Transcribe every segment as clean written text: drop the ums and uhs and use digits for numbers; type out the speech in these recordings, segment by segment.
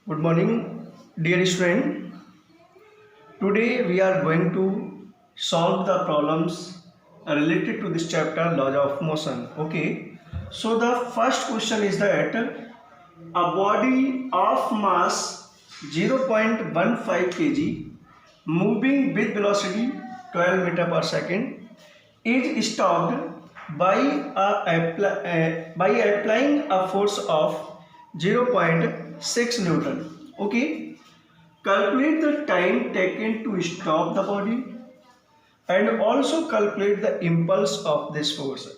Good morning, dear student. Today we are going to solve the problems related to this chapter, laws of motion. Okay. So the first question is that a body of mass 0.15 kg moving with velocity 12 meter per second is stopped by by applying a force of 0.6 Newton. Okay. Calculate the time taken to stop the body and also calculate the impulse of this force.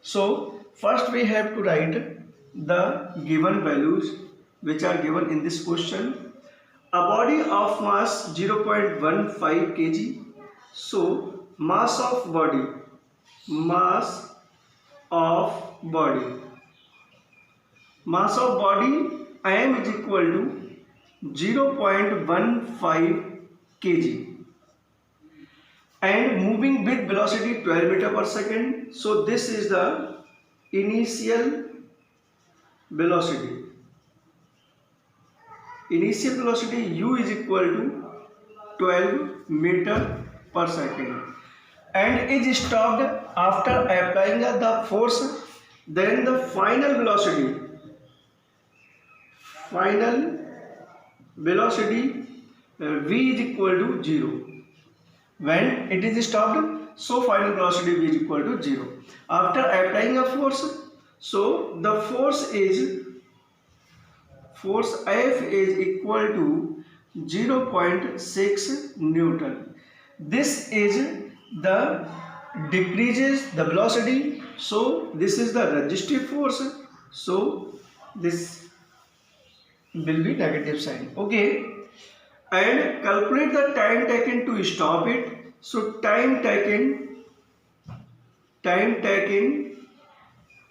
So first we have to write the given values which are given in this question. A body of mass 0.15 kg. So mass of body, mass of body, mass of body M is equal to 0.15 kg and moving with velocity 12 meter per second. So this is the initial velocity. Initial velocity u is equal to 12 meter per second and is stopped after applying the force. Then the final velocity v is equal to 0 when it is stopped. So final velocity v is equal to 0 after applying a force. So the force F is equal to 0.6 Newton. This is the decreases the velocity. So this is the resistive force. So this will be negative sign. Okay. And calculate the time taken to stop it. So time taken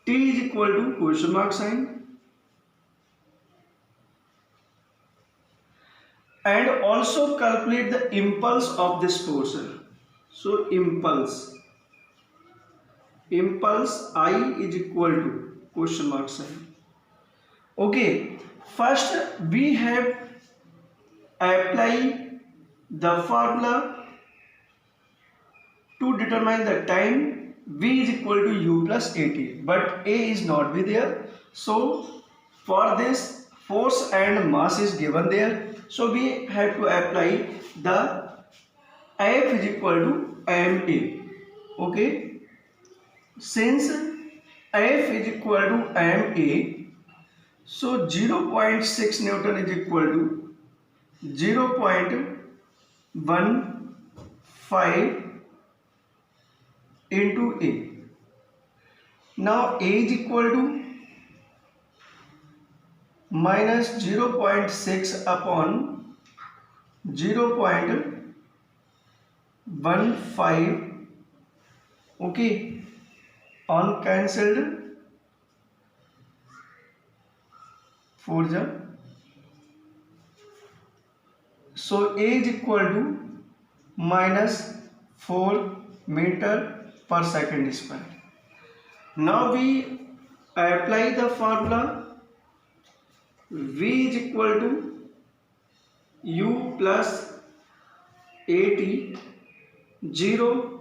t is equal to question mark sign and also calculate the impulse of this force. So impulse I is equal to question mark sign. Okay, first we have apply the formula to determine the time. V is equal to u plus at, but a is not be there. So for this force and mass is given there. So we have to apply the F is equal to ma. Okay, since F is equal to ma, so 0.6 Newton is equal to 0.15 into A. Now A is equal to minus 0.6 upon 0.15. Okay, on cancelled 4 jam. So A is equal to minus 4 meter per second square. Now we apply the formula. V is equal to u plus at. 0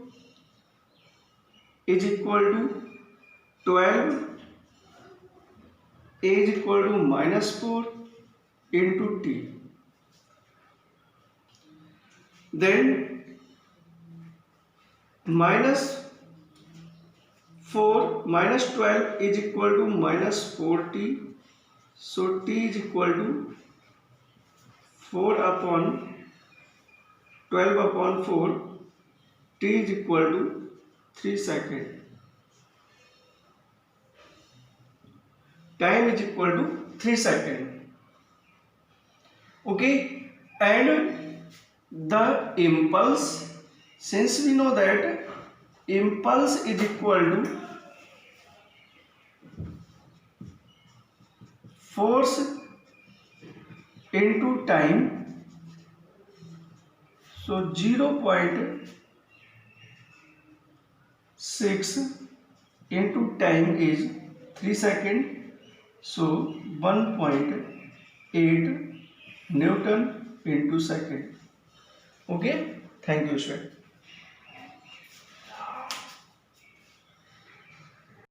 is equal to 12. A is equal to minus 4 into t. Then minus 12 is equal to minus 4t. So t is equal to 4 upon 12 upon 4. T is equal to 3 seconds. Time is equal to 3 seconds. Okay, and the impulse, since we know that impulse is equal to force into time. So 0.6 into time is 3 seconds. So 1.8 Newton into second. Okay, thank you, sir.